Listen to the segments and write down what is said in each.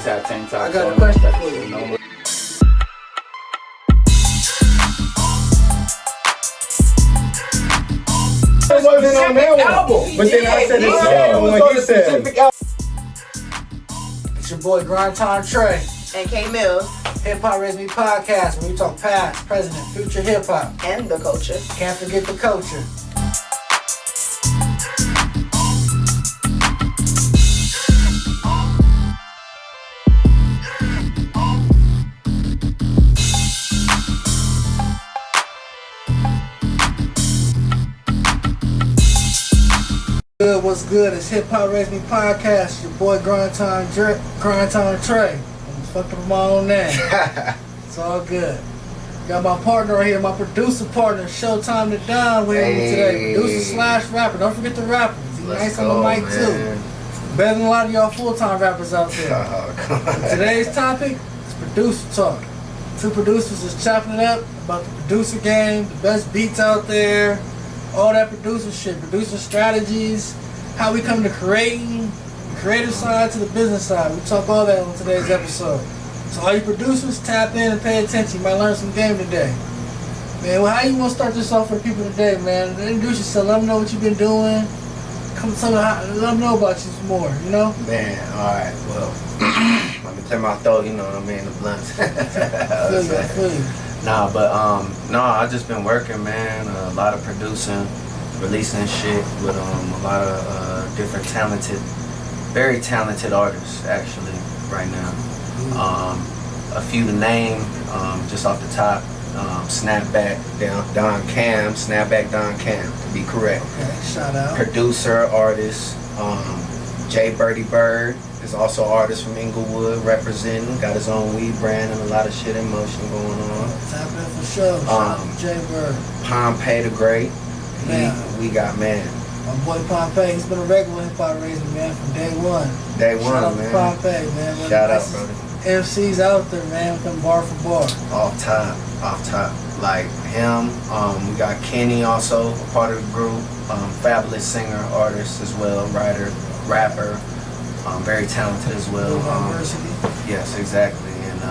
always have tank tops. I got a question for you. It wasn't on that one. But then I said it's when he said. It's your boy Grind Time Trey and K Mills Hip Hop Raised Me podcast, where we talk past, present, and future hip hop and the culture. Can't forget the culture. Good, what's good? It's Hip Hop Raised Me podcast. Your boy Grind Time Trey. I'm fucking with my own name. It's all good. Got my partner right here, my producer partner, Showtime the Don, with me today. Producer / rapper. Don't forget the rappers. He's nice on the mic too. Better than a lot of y'all full-time rappers out there. Today's topic is producer talk. Two producers is chopping it up about the producer game, the best beats out there. All that producer shit, producer strategies, how we come to creating, the creative side to the business side. We talk all that on today's episode. So all you producers, tap in and pay attention. You might learn some game today. Man, well, how you want to start this off for the people today, man? Introduce yourself, let them know what you've been doing. Let them know about you some more, you know? Man, alright, well, let me clear my throat, you know what I mean, the blunts. I feel you. Nah, but I just been working, man. A lot of producing, releasing shit with a lot of different very talented artists actually right now. A few to name, just off the top. Snapback Don Cam, to be correct. Okay, shout out. Producer, artist, J Birdie Bird is also an artist from Inglewood, representing, got his own weed brand and a lot of shit in motion going on. Tap in for sure. Shout out to J Bird. Pompey the Great. Man. We got, man. My boy Pompey, he's been a regular hip hop raiser, man, from day one. Shout out to Pompey, man. Shout out, brother. MCs out there, man, come bar for bar. Off top. Like him, we got Kenny also, a part of the group. Fabulous singer, artist as well, writer, rapper. Very talented as well. Yes, exactly. And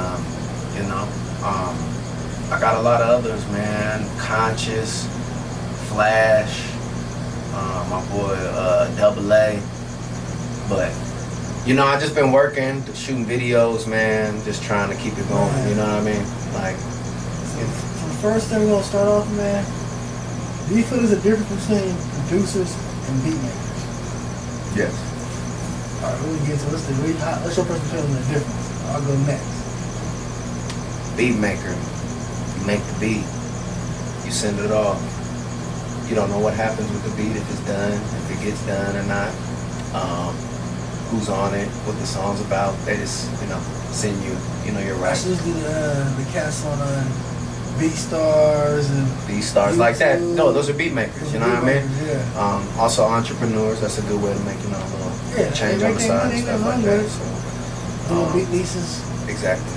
I got a lot of others, man. Conscious, Flash, my boy Double A. But I just been working, shooting videos, man. Just trying to keep it going. You know what I mean? Like. So the first thing we're gonna start off, man. Do you feel there's a difference between producers and beatmakers? Yes. All right, we'll get to let's your first opinion on the difference. I'll go next. Beatmaker, you make the beat, you send it off. You don't know what happens with the beat, if it's done, if it gets done or not. Who's on it, what the song's about. They just, send you, you're right. That's usually the cast on BeatStars and BeatStars like that. No, those are beat makers, you know what I mean? Yeah. Also entrepreneurs, that's a good way to make, a little change on the side and stuff like that. So, beat leases. Exactly.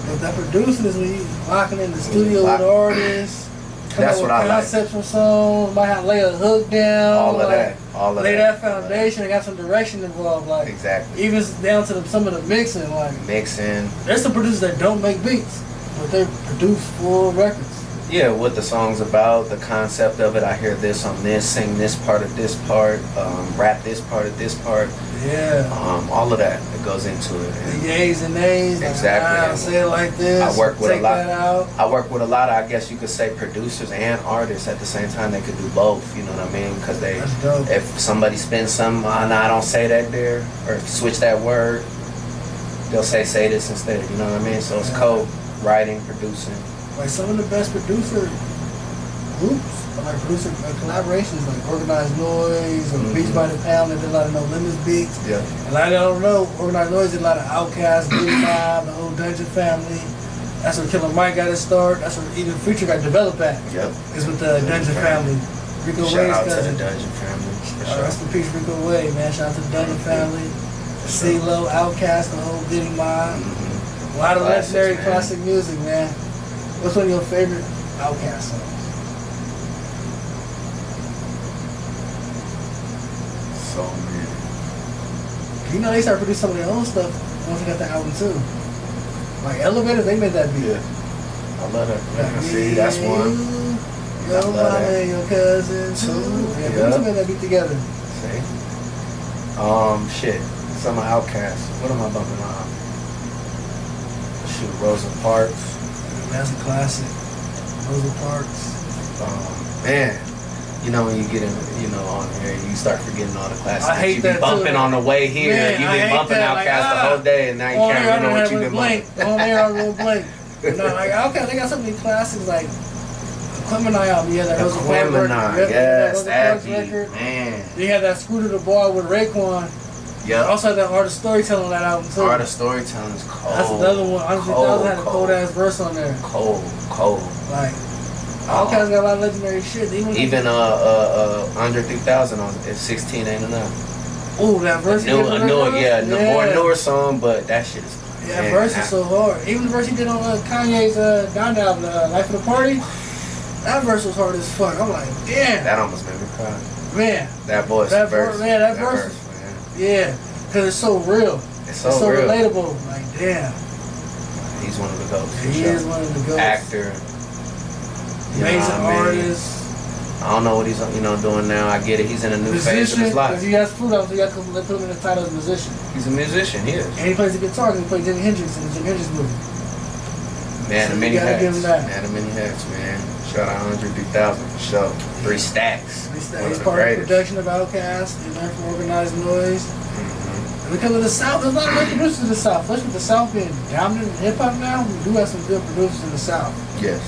But that producing is when you locking in the studio with the artists. That's what I like. Concepts from songs, might have to lay a hook down. All of that. Lay that foundation and got some direction involved. Like exactly. Even down to some of the mixing. Mixing. There's some producers that don't make beats, but they produce full records. Yeah, what the song's about, the concept of it. I hear this on this, sing this part of this part, rap this part of this part. Yeah. All of that goes into it. The yays and nays. Exactly. Like, say it like this. I work with a lot. That out. I work with a lot of, I guess you could say, producers and artists at the same time. They could do both. You know what I mean? Because if somebody spins something, no, I don't say that there, or switch that word, they'll say this instead. You know what I mean? So it's co-writing, producing. Like some of the best producer groups, like producer collaborations, like Organized Noise or Beats by the Pound, they did a lot of No Limits beats. Yeah. A lot of y'all don't know, Organized Noise did a lot of Outkast, Blue Mob, the whole Dungeon family. That's where Killer Mike got his start. That's where even Future got developed at. Yep. Is with the Dungeon family. Rico Shout Way's out cousin. to the Dungeon family. For sure. Rest in peace, Rico Way, man. Shout out to the Dungeon family. CeeLo, Outkast, the whole Diddy Mob. A lot of legendary classic music, man. What's one of your favorite Outkast songs? So many. You know they started producing some of their own stuff Once he got the album too. Like Elevators, they made that beat. Yeah. I love that. Yeah, see, that's one. Your mama and your cousin too. Yeah, we two made that beat together. See? Shit. Some Outkast. What am I bumping on? Shoot, Rosa Parks. That's a classic. Rosa Parks. Man. You know when you get in, on here, you start forgetting all the classics. I hate you that be bumping too. on the way here. Man, You've I been hate bumping that. Outkast the whole day, and now you can't remember what you've been bumping. On there, I will blank. No, like Outkast, they got so many classics like Aquemini album. Yeah, that Rosa Parks record. Yes, that Parks beat, record. man. They had that Scooter the Bar with Raekwon. Yeah. Also had that Art of Storytelling on that album too. Art of Storytelling is cold. That's another one. Honestly, that had a cold ass verse on there. Cold. Like. Outkast got a lot of legendary shit. Even Under 3000 on If 16 Ain't Enough. Ooh, that verse. The more newer song, but that shit is. Yeah, that verse is so hard. Even the verse he did on Kanye's Down album, Life of the Party. That verse was hard as fuck. I'm like, damn. That almost made me cry. Man. That voice. That verse. Man, that verse. Man. Yeah, because it's so real. It's so real. Relatable. Like, damn. He's one of the goats. He is one of the goats. Actor. Amazing artist. I don't know what he's doing now. I get it. He's in a new phase of his life. He has food out, so you got to put him in the title as a musician. He's a musician. He is. And he plays the guitar. And he played Jimi Hendrix in the Jimi Hendrix movie. Man, so the many hats. Give him that. Man, the many hats, man. Shout out 103,000 for sure. 3 stacks. He's part of the production of Outkast. He's learned from Organized Noise. And because of the South, there's a lot of great producers in the South. Especially with the South being dominant in hip hop now, we do have some good producers in the South. Yes.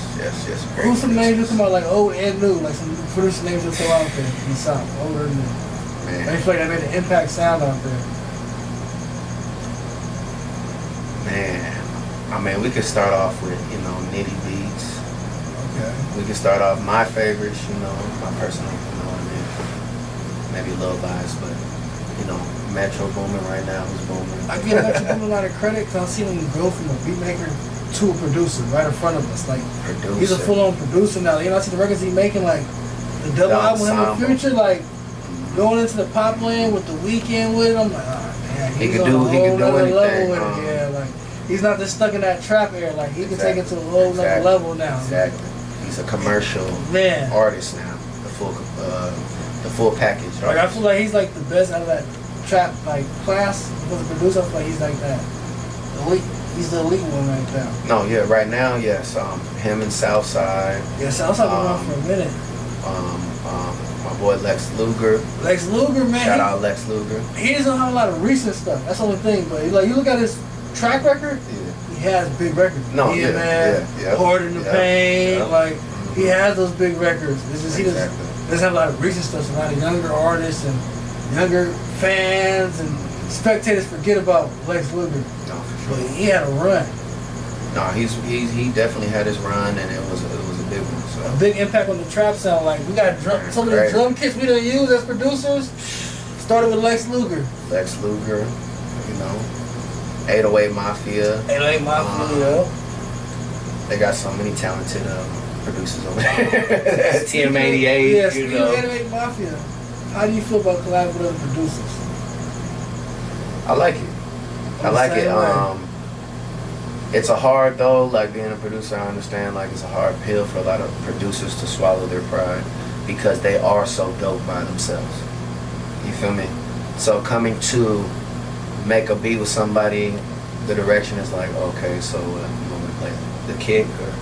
Who's some names that come out like old and new, like some producer names that throw out there in the South, older and new. Man. I feel like that made an impact sound out there. Man, I mean, we could start off with Nitty Beats. Okay. We could start off my favorites, my personal, maybe a little biased, but Metro booming right now is booming. I give Metro booming a lot of credit because I've seen him go from a beatmaker to a producer right in front of us. Like he's a full-on producer now. I see the records he's making, like the double album with him in the future, like going into the pop land with the Weeknd with him. I'm like, oh man, he could do anything. Level with it. Yeah, like he's not just stuck in that trap era. Like he can take it to a whole other level now. Exactly. He's a commercial artist now. The full package. Like I feel like he's like the best out of that trap class. Because the producer, I feel like he's like that. Elite. He's the elite one right now. No, yeah, right now, yes. Him and Southside. Yeah, Southside been on for a minute. My boy Lex Luger. Lex Luger, man. Shout out Lex Luger. He doesn't have a lot of recent stuff. That's the only thing. But you look at his track record. Yeah. He has big records. No, man. Hard in the Pain. Like he has those big records. It's just he doesn't have a lot of recent stuff. So a lot of younger artists and younger fans and spectators forget about Lex Luger. No, for sure. But he had a run. No, he definitely had his run, and it was a big one. So. A big impact on the trap sound. Like we got some of the drum kits we done use as producers. Started with Lex Luger. 808 Mafia. 808 Mafia. They got so many talented producers over there. TM88. Yeah, speaking of 808 Mafia, how do you feel about collaborating with other producers? I like it. It's a hard though, like being a producer, I understand like it's a hard pill for a lot of producers to swallow their pride because they are so dope by themselves. You feel me? So coming to make a beat with somebody, the direction is like, okay, so you want me to play the kick or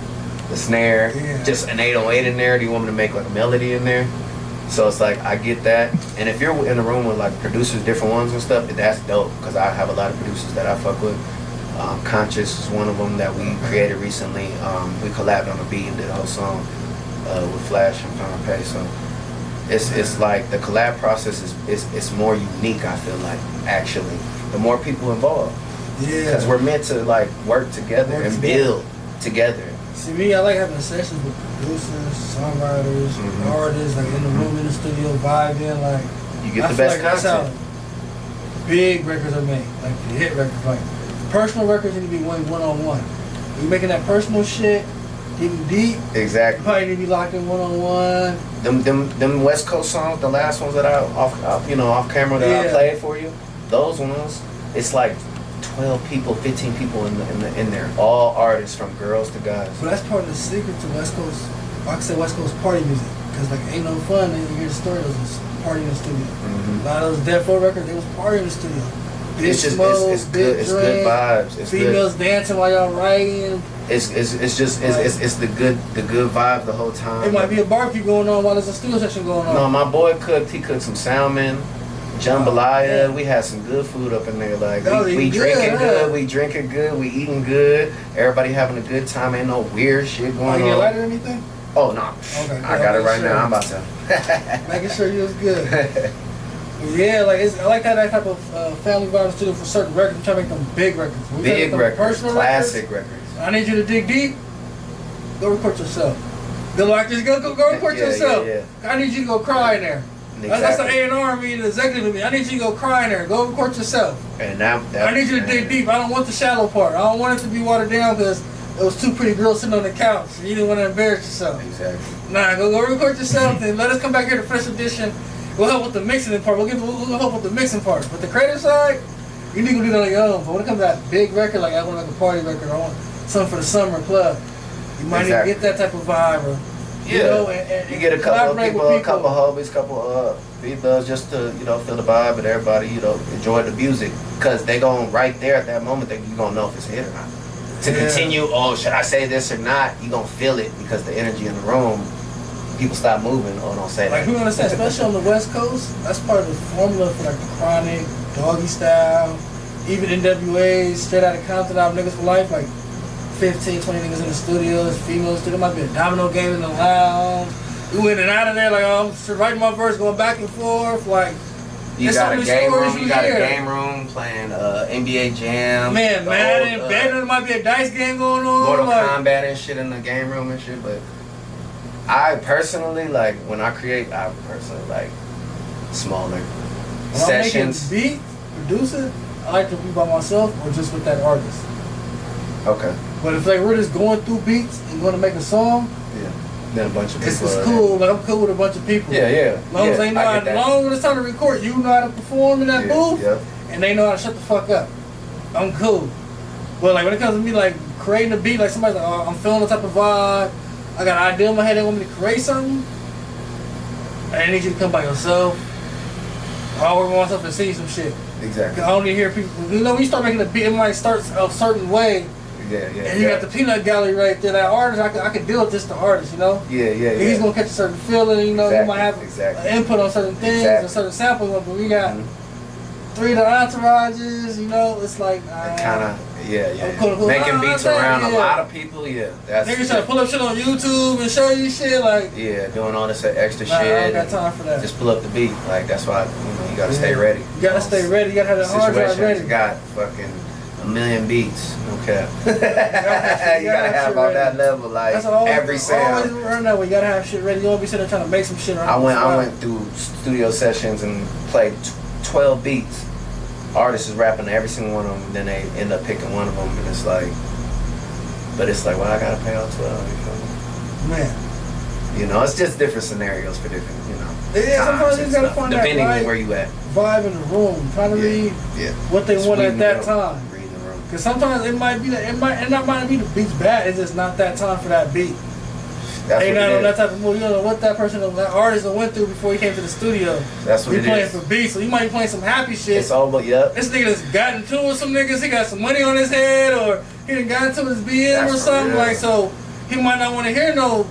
the snare, just an 808 in there? Do you want me to make like a melody in there? So it's like, I get that. And if you're in a room with like producers, different ones and stuff, that's dope because I have a lot of producers that I fuck with. Conscious is one of them that we created recently. We collabed on a beat and did a whole song with Flash and Pound Pay. So it's like the collab process is more unique, I feel like, actually. The more people involved. Yeah. Because we're meant to like work together and build together. See, me, I like having sessions with producers, songwriters, artists, like in the room, in the studio, vibing, like. You get the best content. That's how big records are made, like the hit records. Like personal records need to be one-on-one. You making that personal shit, getting deep. Exactly. You probably need to be locked in one-on-one. Them West Coast songs, the last ones that I off camera that I played for you, those ones, it's like 12 people, 15 people in there, all artists from girls to guys. But that's part of the secret to West Coast. I can say West Coast party music, because like ain't no fun. And you hear the story, there was party in the studio. Mm-hmm. A lot of those Death Row records, they was party in the studio. Big It's just smoke, it's big good. It's good drink, vibes. It's females good. dancing while y'all writing. It's the good vibe the whole time. It might be a barbecue going on while there's a studio session going on. No, my boy cooked. He cooked some salmon, jambalaya. We had some good food up in there. Like we drinking good. We drinking good. We eating good. Everybody having a good time. Ain't no weird shit going on. You get lighter or anything? Oh no, okay, I got it right now. I'm about to. Making sure you was good. Yeah, like I like that type of family vibe studio for certain records. I'm trying to make them big records. Big records, classic records. I need you to dig deep. Go record yourself. The like just go record yourself. Yeah. I need you to go cry in there. Exactly. That's the A&R meeting, the executive meeting. I need you to go cry in there. Go record yourself. And that I need you to dig deep. I don't want the shallow part. I don't want it to be watered down because it was two pretty girls sitting on the couch. You didn't want to embarrass yourself. Exactly. Nah, go record yourself and let us come back here to Fresh Edition. We'll help with the mixing part. We'll help with the mixing part. But the creative side, you need to do that on your own. But when it comes to that big record, like I want to make a party record, I want something for the summer club. You might need to get that type of vibe, or you know, and you get a couple of people, a couple of homies, couple of females, just to feel the vibe, and everybody enjoy the music, because they gon' right there at that moment that you gonna know if it's a hit or not. To continue, should I say this or not? You gonna feel it because the energy in the room. People stop moving or don't say like, that. Like, you understand, especially on the West Coast, that's part of the formula for like the Chronic, Doggy Style, even NWA, Straight Outta Compton, out Niggas for Life, like 15, 20 niggas in the studios, females, there might be a domino game in the lounge. You in and out of there, like, I'm writing my verse, going back and forth, like, you got a game room, you got a game room playing NBA Jam. Man, Madden, there might be a dice game going on. Mortal Kombat and shit in the game room and shit, but I personally, like, when I create, I personally like smaller sessions. I'm making beat, produce it, I like to be by myself or just with that artist. Okay. But if like we're just going through beats and going to make a song, then a bunch of people. It's cool. Like I'm cool with a bunch of people. Yeah. As long as they know as long as it's time to record, you know how to perform in that booth, and they know how to shut the fuck up. I'm cool. But like when it comes to me like creating a beat, like somebody's like, I'm feeling the type of vibe. I got an idea in my head. They want me to create something. I need you to come by yourself. I'll work on myself and see some shit. Exactly. I only hear people. When you start making a beat, it might start a certain way. And you got the peanut gallery right there. That artist, I could deal with just the artist, Yeah. He's gonna catch a certain feeling, you might have an input on certain things, a certain sample. But we got 3 of the entourages, it's like kind of. Making beats around a lot of people, That's niggas trying to pull up shit on YouTube and show you shit, like doing all this extra shit. I don't got time for that. Just pull up the beat, like that's why you gotta stay ready. You gotta stay ready. You gotta have the hard drive ready. You got fucking a million beats. Okay. You gotta have on that level, like every sound. Always run that way. You gotta have shit ready. You don't be sitting there trying to make some shit. I went through studio sessions and played 12 beats. Artists is rapping every single one of them, and then they end up picking one of them, and it's like, well, I gotta pay all 12. You feel me? Man. It's just different scenarios for different, sometimes you just gotta find depending that on where you at. Vibe in the room, trying to read what they want at that time. Reading the room. Because sometimes it might be it might not be the beat's bad. It's just not that time for that beat. They not on that type of mood. You don't know what that artist went through before he came to the studio. That's what it is. Playing for beats, so you might be playing some happy shit. It's all but This nigga just got into it with some niggas. He got some money on his head, or he done got into his BM or something like. So he might not want to hear no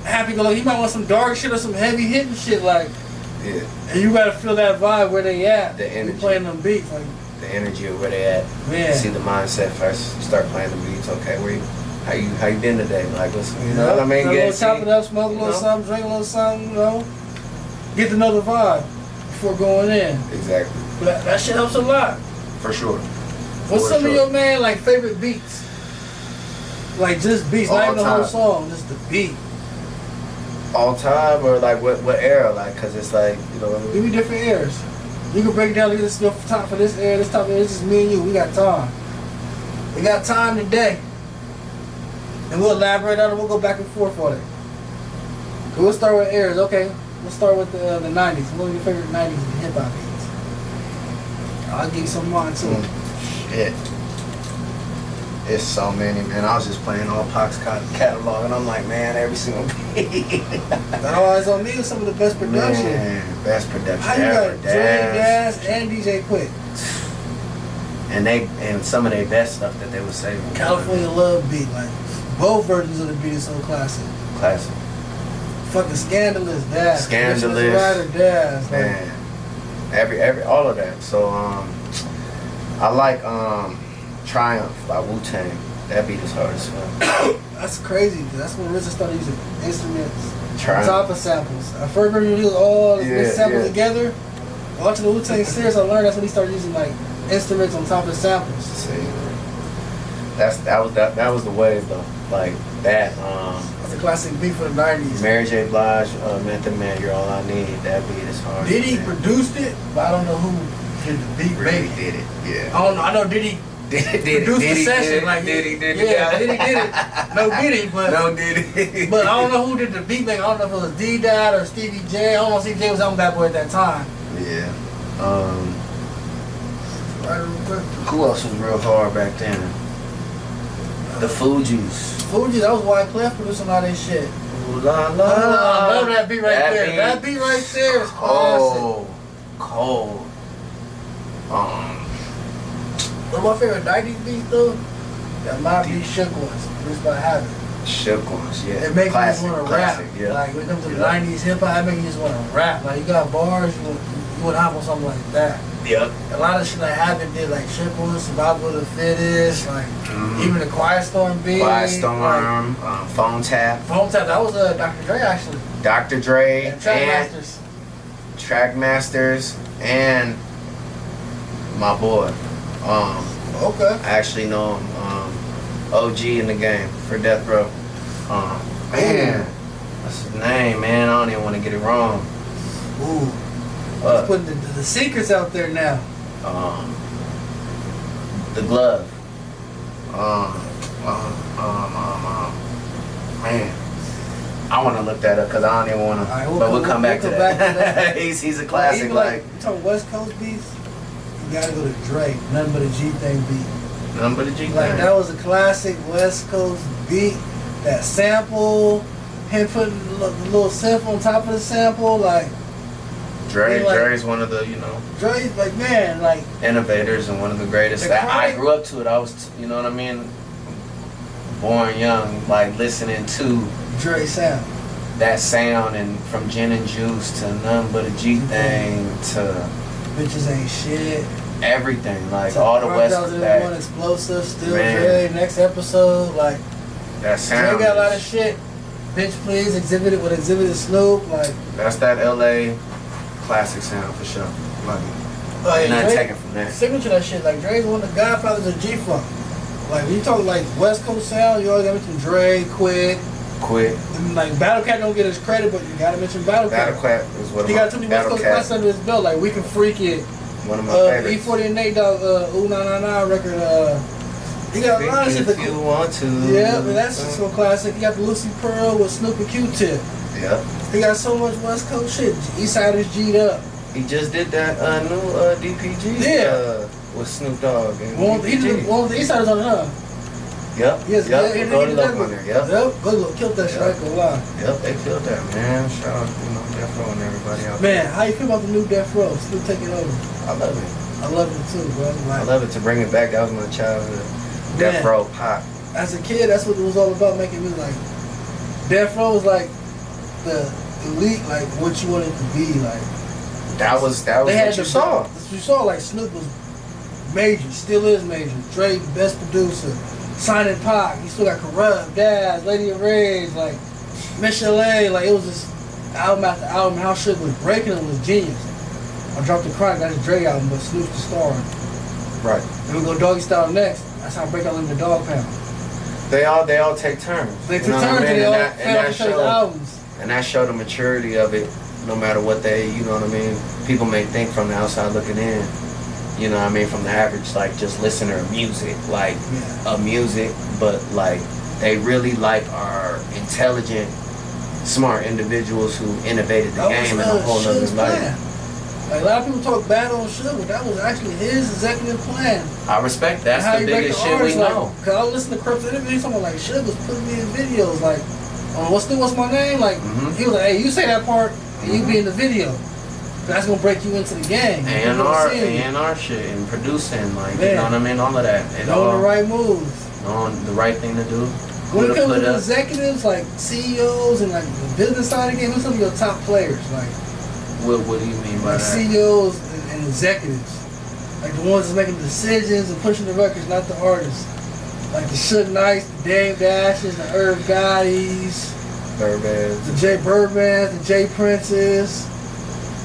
happy-go-lucky. He might want some dark shit or some heavy hitting shit like. Yeah. And you gotta feel that vibe where they at. The energy. You playing them beats like. The energy of where they at. Man. See the mindset first. Start playing the beats. Okay, how you been today? Like, what's what I mean? Chop it up, smoke a little something, drink a little something, Get to know the vibe before going in. Exactly. But that shit helps a lot. For sure. What's some of your favorite beats? Like just beats, not even the whole song, just the beat. All time or like what era? Like, cause it's like Give me different eras. You can break it down. Look at this top for this era, this top. This is me and you. We got time. We got time today. And we'll elaborate on it. We'll go back and forth on it. We'll start with eras. Okay, let's start with the 90s. What are your favorite 90s hip hop beats? I'll give you some of mine too. Shit. It's so many, man. I was just playing all Pac's catalog, and I'm like, man, every single beat. That Always On Me was some of the best production. Man, best production How you ever. got Dre, Daz, and DJ Quick? And some of their best stuff that they would say. California Love beat, like both versions of the beat is so classic. Classic. Fucking Scandalous, Daz. Scandalous. Rider, Daz. Man. Every all of that. So I like Triumph by Wu-Tang. That beat is hard as fuck. That's crazy. That's when RZA started using instruments Triumph. on top of samples. I first remember he was all his samples together. Watching the Wu-Tang series, I learned that's when he started using like instruments on top of samples. See, that was the wave though. Like that. That's a classic beat for the 90s. Mary J. Blige, Method Man, You're All I Need. That beat is hard. Diddy man. produced it, but I don't know who did the beat. Really Maybe. did it. Yeah. I don't know. I know Diddy produced the session. Like Diddy did it. yeah, Diddy did it. No Diddy, but no Diddy. but I don't know who did the beat making. I don't know if it was D-Dad or Stevie J. I don't know if Stevie J was on Bad Boy at that time. Yeah. Right, real quick. Who else was real hard back then? The Fugees. Fuji, that was Wyclef producing all that shit. Ooh la la. I love that beat right there. That beat right there is classic. Cold. One of my favorite 90s beats though, that might be Shook Ones, produced by Habit. Shook Ones, yeah. It makes Classic, you just want to rap. classic, yeah. Like when it comes to the 90s hip hop, it makes you just want to rap. Like you got bars, you would hop on something like that. Yep. A lot of shit that Habit did, like Shook Ones, Survival of the Fittest, like even the Quiet Storm beat. Quiet Storm, Phone Tap. Phone Tap, that was Dr. Dre actually. Dr. Dre And Trackmasters. Trackmasters and my boy. Okay. I actually know him. OG in the game for Death Row. Man, what's his name, man? I don't even want to get it wrong. Ooh. Let's put the secrets out there now. The Glove. Man, I want to look that up because I don't even want to. Right, but we'll come back to that. he's a classic. Even like you talking West Coast beats, you gotta go to Drake. Nothing but a G thing beat. Nothing but a G thing. Like that was a classic West Coast beat. That sample, him putting the little sample on top of the sample, like. Dre's one of the, Dre's like, man, like innovators and one of the greatest. I grew up to it. I was, you know what I mean, born young, like listening to Dre sound. That sound, and from Gin and Juice to Nothing But a G Thing to Bitches Ain't Shit. Everything, like all the West Coast. One Explosive, Still Dre. Next episode, like that sound. Dre got a lot of shit. Bitch Please, Exhibited Snoop, like that's that LA classic sound for sure. Like, nothing taken from that. Signature that shit. Like Dre's one of the godfathers of G-Funk. Like when you talk like West Coast sound, you always gotta mention Dre, Quick. And, like Battle Cat don't get his credit, but you gotta mention Battle Cat. Battle Cat is what he got too many West Coast classics under his belt. Like We Can Freak It. One of my favorites. E40 and Nate Dogg, Ooh Na Na Na record. He got a lot of shit. If you want to. Yeah, but that's just so classic. He got the Lucy Pearl with Snoop and Q-Tip. Yep. He got so much West Coast shit. Eastsiders G'd up. He just did that new DPG with Snoop Dogg. And one with the Eastsiders on it, huh? Yep. Yes, yep. Go to Look on there. Yep. Yep. Go killed that shit. I ain't gonna lie. Yep. They killed that, man. Shout out, Death Row and everybody out there. Man, how you feel about the new Death Row? Snoop taking over. I love it. I love it too, bro. Like, I love it to bring it back. That was my childhood. Death Row pop. As a kid, that's what it was all about. Making music. Like Death Row was like the elite, like what you wanted to be, like. That was what you saw. You saw like Snoop was major, still is major. Dre, best producer. Signing Pac, you still got Corrupt, Daz, Lady of Rage, like Michelet, like it was just album after album. How shit was breaking it was genius. I dropped the Chronic, that's a Dre album, but Snoop's the star. Right. Then we go Doggy Style next. That's how Breakout in the Dog Pound. They all take turns. They take turns and they all fail each other's albums. And that showed the maturity of it. No matter what they, you know what I mean. People may think from the outside looking in. You know what I mean, from the average, like, just listener of music, like, music, but, like, they really, like, are intelligent, smart individuals who innovated the game in a whole nother light. Like, a lot of people talk bad on Suge, but that was actually his executive plan. I respect that's the biggest shit we know. Like, cause I listen to Crips interviews, someone like Suge was putting me in videos like, what's my name? Like, he was like, hey, you say that part, and you be in the video. That's gonna break you into the game. A&R shit and producing, like, you know what I mean? All of that. Knowing the right moves. Knowing the right thing to do. When it comes to executives, like CEOs and like the business side of the game, who's some of your top players? Like, what do you mean by that? CEOs and executives. Like the ones that's making the decisions and pushing the records, not the artists. Like the Suge Knights, the Dame Dashes, the Irv Gottis, the Jay Birdmans, the Jay Princes.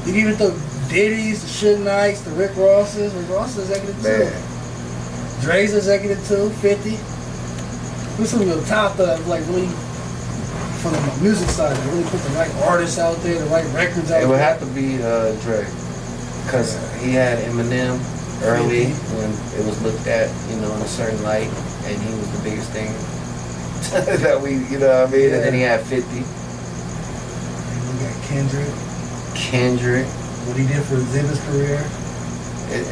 You can even throw Diddy's, the Suge Knights, the Rick Rosses. Rick Ross is executive too. Dre's executive too, 50. Who's some of your top that like really from the music side, that really put the right artists out there, the right records out there? It would have to be Dre. Because he had Eminem early when it was looked at, you know, in a certain light, and he was the biggest thing that we, you know what I mean? And then he had 50. And we got Kendrick. What he did for Zimmer's career.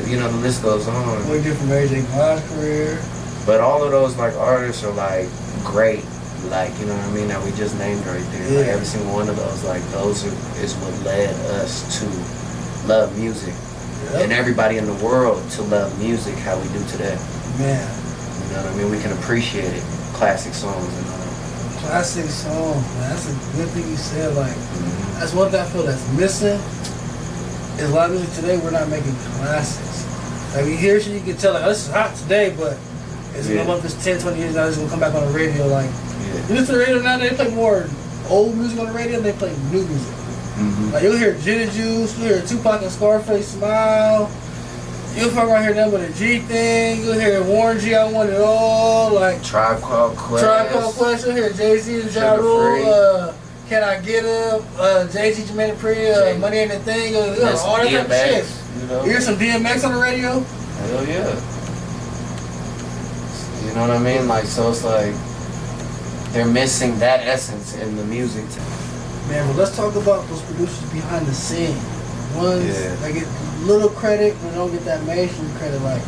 You know, the list goes on. What he did for Mary J. Blige's career. But all of those like artists are like great, like, you know what I mean, that we just named right there. Yeah. Like every single one of those, like those is what led us to love music. Yep. And everybody in the world to love music how we do today. Man. You know what I mean? We can appreciate it. Classic songs and all that. Classic songs, man. That's a good thing you said. Like, that's one thing I feel that's missing. Is a lot of music today, we're not making classics. Like, you hear shit, you can tell, like, oh, this is hot today, but it's gonna come up this 10, 20 years now, it's gonna come back on the radio. Like, you listen to the radio now, they play more old music on the radio than they play new music. Like, you'll hear Ginger Juice, you'll hear Tupac and Scarface Smile, you'll fuck around here nothing but a G thing, you'll hear Warren G, I Want It All, like Tribe Called Quest, you'll hear Jay-Z and Ja Rule, Can I Get Him, Jay-Z, Jermaine Dupri, Money Ain't a Thing, all that type of shit. You know? You hear some DMX on the radio? Hell yeah. You know what I mean? Like, so it's like, they're missing that essence in the music. Man, well, let's talk about those producers behind the scenes. Ones that get little credit, but don't get that mainstream credit. Like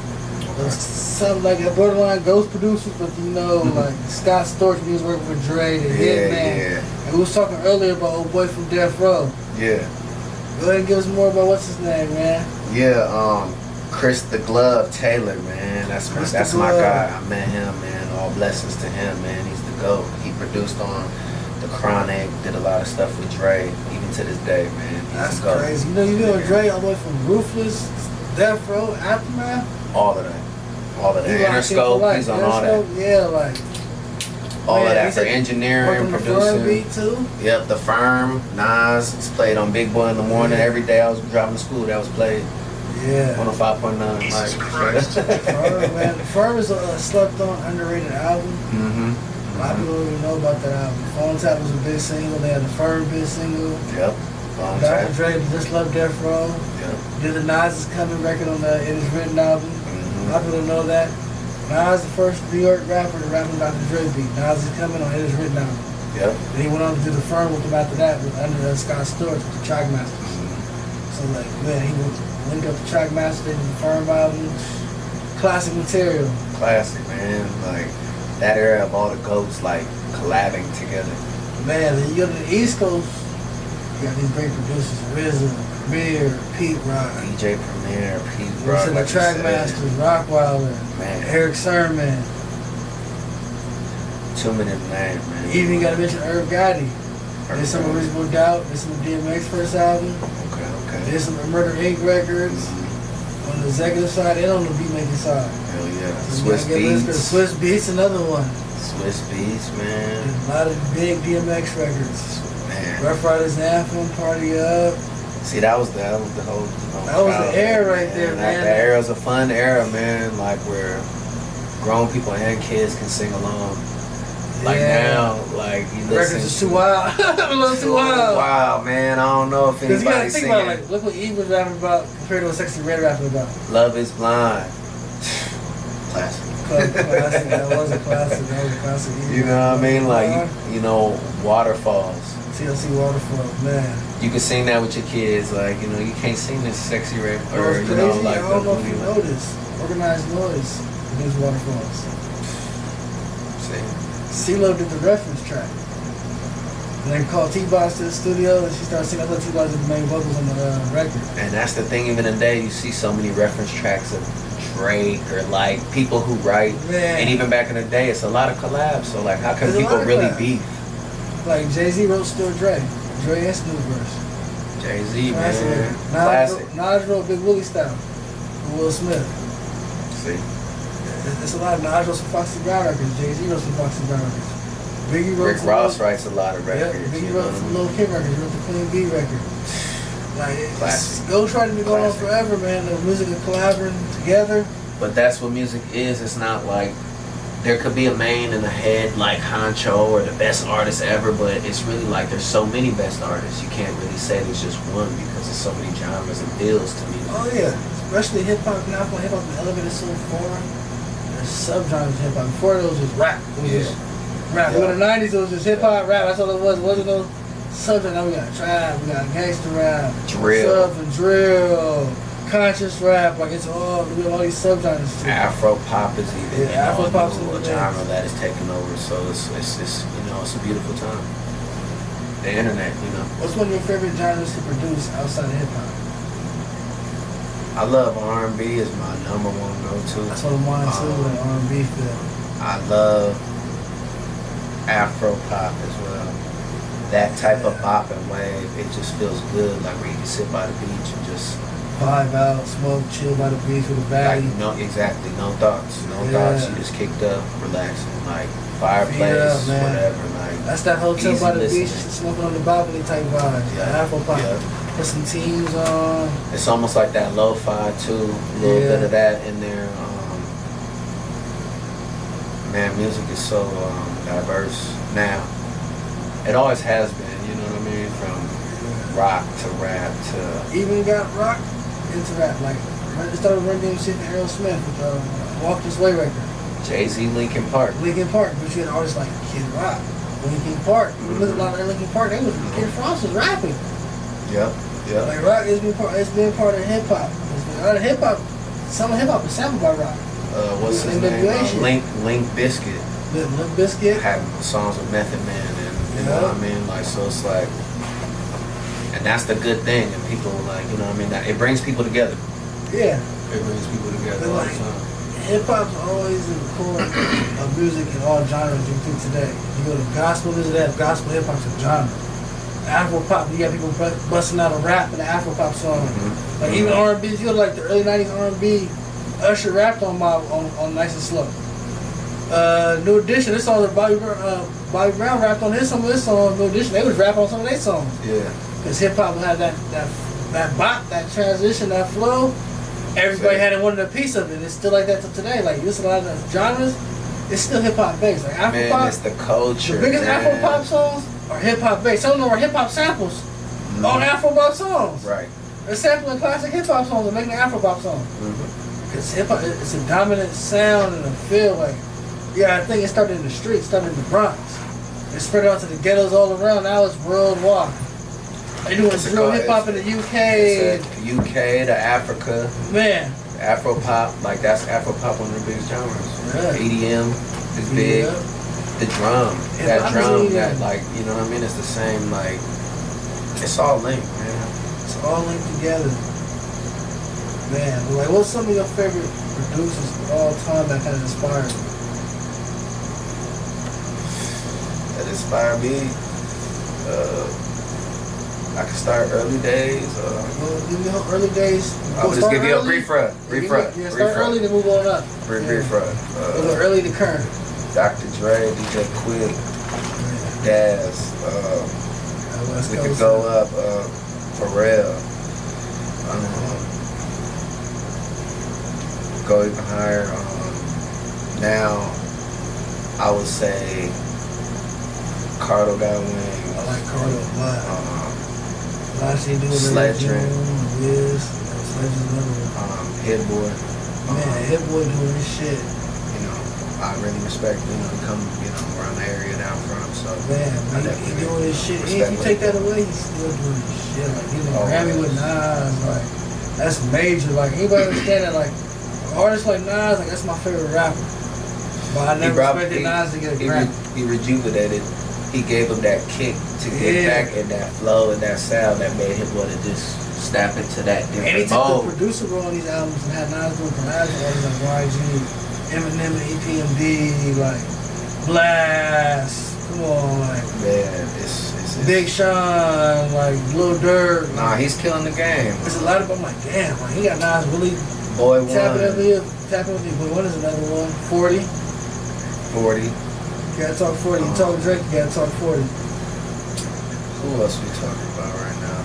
something like that borderline ghost producers, but you know, like Scott Storch, he was working for Dre, the Hitman. And we was talking earlier about old boy from Death Row. Yeah. Go ahead and give us more about what's his name, man. Yeah, Chris the Glove Taylor, man. That's my guy. I met him, man. All blessings to him, man. He's the GOAT. He produced on The Chronic, did a lot of stuff with Dre, even to this day, man. That's crazy. You know, you know Dre all the way from Ruthless, Death Row, Aftermath. All of that. Interscope, he's on all that. Yeah, like. All of that for engineering, producing. The Firm beat too? Yep, The Firm, Nas. It's played on Big Boy in the morning. Every day I was driving to school, that was played. Yeah. 105.9. Firm, man. Firm is a slept on, underrated album. A lot of people don't even know about that album. Phone Tap was a big single. They had The Firm big single. Yep. Dr. Dre Just Love Death Row. Yep. Did the Nas Is Coming record on the It Is Written album. A lot of people don't know that. Nas the first New York rapper to rap on Dr. Dre beat. Nas Is Coming on It Is Written album. Yep. Then he went on to do The Firm with him after that with under Scott Storch with the Trackmasters. So like, man, he linked up the Trackmaster and The Firm album. Classic material. Classic, man. Like, that era of all the GOATs, like, collabing together. Man, then you go to the East Coast, you got these great producers, RZA, Premier, Pete Rock. DJ Premier, Pete Rock. The Trackmasters, Rockwilder, man. Eric Sermon. Too many names, man. You even got to mention Irv Gotti. There's some Reasonable Doubt, there's some DMX first album. Okay. There's some Murder Inc. records. On the executive side and on the beatmaking side. Hell yeah. So Swiss Beats. Swiss Beats, another one. Swiss Beats, man. A lot of big DMX records. Man. Rough Riders Anthem, Party Up. See, that was the whole. That was the era right there, man. That era was a fun era, man. Like where grown people and kids can sing along. Like now, like you listen. Records is too wild. A little too wild. Wow, man. I don't know if anybody's you gotta think singing. about it, like, look what Eve was rapping about compared to what Sexy Red rapping about. Love is Blind. Classic. Classic. That was a classic. Eve. You know what I mean? Like, you know, Waterfalls. TLC Waterfall, man. You can sing that with your kids, like, you know, you can't sing this sexy rap or, It's you know, crazy. like I don't know if you the know this. Organized noise against waterfalls. See? CeeLo did the reference track. And they called T-Boz to the studio and she started singing. I thought T-Boz did the main vocals on the record. And that's the thing, even today, you see so many reference tracks of Drake or like people who write. Man. And even back in the day, it's a lot of collabs. So like, how can There's a people lot of really collabs. beef? Like Jay-Z wrote Still Dre. Dre and Snoop verse. Jay-Z, man. Classic. Classic. Nas wrote Big Willie style. With Will Smith. See? It's a lot of Nas wrote some Foxy Brown records. Jay-Z wrote some Foxy Brown records. Biggie wrote Rick some Ross writes a lot of Yeah, records. Biggie you know wrote what I some mean? Lil Kim records. He wrote the Queen Bee record. Like, Classic. ghostwriting been going on Classic. forever, man. The music and collaborating together. But that's what music is. It's not like there could be a main and a head like Honcho or the best artist ever, but it's really like there's so many best artists. You can't really say there's just one because there's so many genres and feels to me. Oh yeah, especially hip hop now. Hip hop been elevated so far. There's subgenres of hip hop. Before it was just rap. It was just rap. Yeah. In the '90s, it was just hip hop rap. That's all it was. It wasn't no subgenre. Now we got trap, we got gangster rap, Drill. southern drill, conscious rap. Like it's all we have all these subgenres. too. Afro pop is even Yeah, Afro pop's a in the genre mix. that is taking over. So it's you know, it's a beautiful time. The internet, you know. What's one of your favorite genres to produce outside of hip hop? I love R&B is my number one go-to. That's what I'm wanting too. Like R&B feel. I love Afro pop as well. That type of bop and wave, it just feels good. Like where you can sit by the beach and just Vibe out, smoke, chill by the beach with a like baddie. no thoughts. Yeah. Thoughts. You just kicked up, relaxing, like fireplace, man. whatever. Like That's that hotel easy by the listening. beach, smoking on the balcony type vibe. Yeah, Afro pop. yeah. Put some teams on. It's almost like that lo-fi too, a little Yeah. bit of that in there. Man, music is so diverse now. It always has been, you know what I mean? From rock to rap to Even got rock into rap. Like, I just started running shit to Aerosmith with Walk This Way record. Jay-Z, Linkin Park. Linkin Park, but you had artists like Kid Rock, Linkin Park. You look at a lot of Linkin Park, they was Kid Frost was rapping. Yep, yep. Like rock has been part of hip hop. Hip hop, some of hip hop is sampled by rock. What's his NWA name? shit. Link Biscuit Limp Bizkit. had songs with Method Man, and you know what I mean. Like so, it's like, and that's the good thing. And people like, you know what I mean. That it brings people together. Yeah. It brings people together But all like, the time. hip hop's always in the core of music in all genres you think today. You go to gospel music, they have gospel hip hop's a genre. Afro pop, you got people busting out a rap in the Afro pop song. Mm-hmm. Like even R&B, you go to like the early '90s R&B. Usher rapped on Nice and Slow. New Edition, this song that Bobby Brown rapped on some of his songs. New Edition, they was rapping on some of their songs. Yeah. Because hip hop had that bop, that transition, that flow. Everybody had wanted a piece of it. It's still like that to today. Like this, a lot of the genres, it's still hip hop based. Like Afro Man, pop, it's the culture. the biggest man. Afro pop songs are hip hop based. Some of them are hip hop samples on Afro pop songs. Right. They're sampling classic hip hop songs and making an Afro pop song. Because hip hop, it's a dominant sound and a feel. Like, yeah, I think it started in the streets, started in the Bronx. It spread out to the ghettos all around. Now it's worldwide. They doing drill hip hop in the UK. UK to Africa. Man. Afro pop, like that's Afro pop, one of the biggest genres. Yeah. EDM is big. Yeah. The drum, Yeah, that I'm drum, seeing that that. like, you know what I mean? It's the same, like, it's all linked, man. It's all linked together. Man, but like, what's some of your favorite producers of all time that kind of inspired you? That inspired me. I can start early days. Well, give me your early days. I'll just Start give you a early. brief run. Yeah, start early to move on up. Brief run. We'll go early to current. Dr. Dre, DJ Quick, Daz. West We could Coast. go up. Pharrell. Go even higher. Now, I would say Cardo got wings. I like Cardo a lot. Last year doing Sledger. Wiz. Sledger's another one. Hit Boy. Man, Hit Boy doing this shit. You know, I really respect, come, around the area that I'm from. So man, he doing this shit. If you take that away, he's still doing this shit. Like getting a Grammy with Nas, like that's major. Like anybody understand that? Like artists like Nas, like that's my favorite rapper. But I never expected Nas to get a Grammy. He rejuvenated. He gave him that kick to get back in that flow and that sound that made him want to just snap into that different And he took mode. the producer role on these albums and had Nas doing collabs with artists like YG, Eminem and EPMD, like Blast. Come on, like it's Big Sean, like Lil Durk. Nah, he's killing the game. There's a lot of them. I'm like, damn, like he got Nas really Boy tapping One. over here, tapping with me. Boy One is another one. 40. 40. You gotta talk 40. You talk Drake, you gotta talk 40. Who else we talking about right now?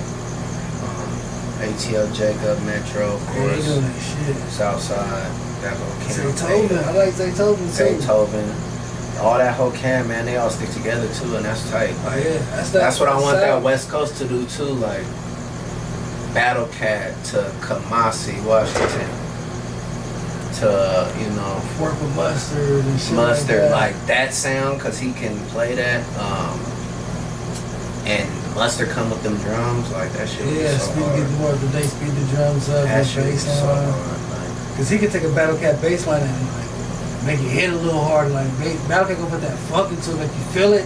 ATL Jacob, Metro, of Yeah, course. he doing that shit. Southside, that whole camp. Zaytoven. I like Zaytoven too. Zaytoven. All that whole camp, man, they all stick together too, and that's tight. Like, Yeah, that's what I want that sound. West Coast to do too, like Battle Cat to Kamasi, Washington, to Work with Mustard and shit Mustard, like like that sound, cause he can play that. And Mustard come with them drums, like that shit. Yeah, was so speed, hard. get more up to date, speed the drums up, That the shit was bass so line. hard. Like, Cause he can take a Battle Cat bass line and like make it hit a little hard. Like Battle Cat gonna put that funk into it, make you feel it,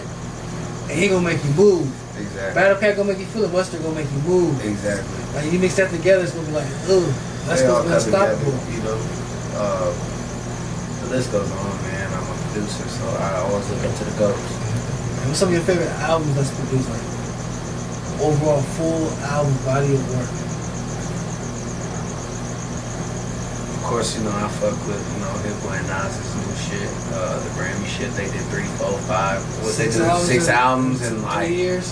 and he gonna make you move. exactly. Battle Cat gonna make you feel it, Mustard gonna make you move. Exactly. Like you mix that together, it's gonna be like, ooh, that's They all gonna be come together, unstoppable. The list goes on, man. I'm a producer, so I always look up to the GOATs. And what's some of your favorite albums that's produced, like overall full album body of work? Of course, I fuck with, Hit Boy and Nas's new shit, the Grammy shit. They did 3, 4, 5. What they do? 6 albums in like 3 years.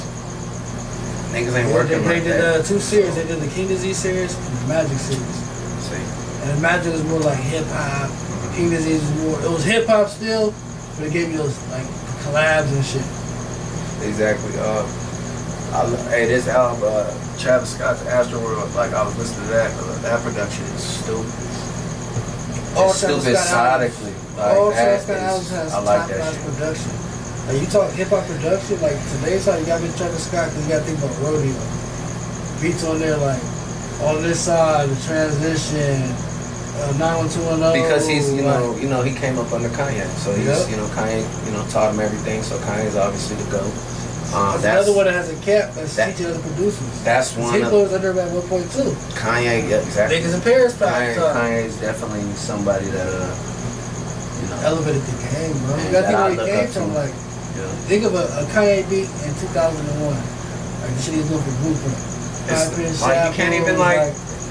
niggas ain't working They like did that. 2 series. They did the King Disease series and the Magic series. See, And the Magic was more like hip hop. King Disease was more. It was hip hop still, but it gave you those like collabs and shit. exactly. Hey, this album, Travis Scott's Astroworld, like I was listening to that. That production is stupid. All It's stupid sonically. All Like Travis that Scott albums has I like top that notch shit. production. Like you talk hip hop production, like today's how you gotta be Travis Scott because you gotta think about rodeo. Beats on there like on this side, the transition, 91210. Because he's, like, he came up under Kanye, so he's, Kanye, taught him everything. So Kanye's obviously the GOAT. That's another one that has a cap that's that- teaching other producers. That's one. Hippo is under at 1.2. Kanye, yeah, exactly. Niggas in Paris back. Kanye's definitely somebody that Elevated the game, bro. You Man, gotta think that I where he look came up from. to. Like, Yeah. think of a Kanye beat in 2001. Like the shit he's doing for Blueprint. It's like you can't even like.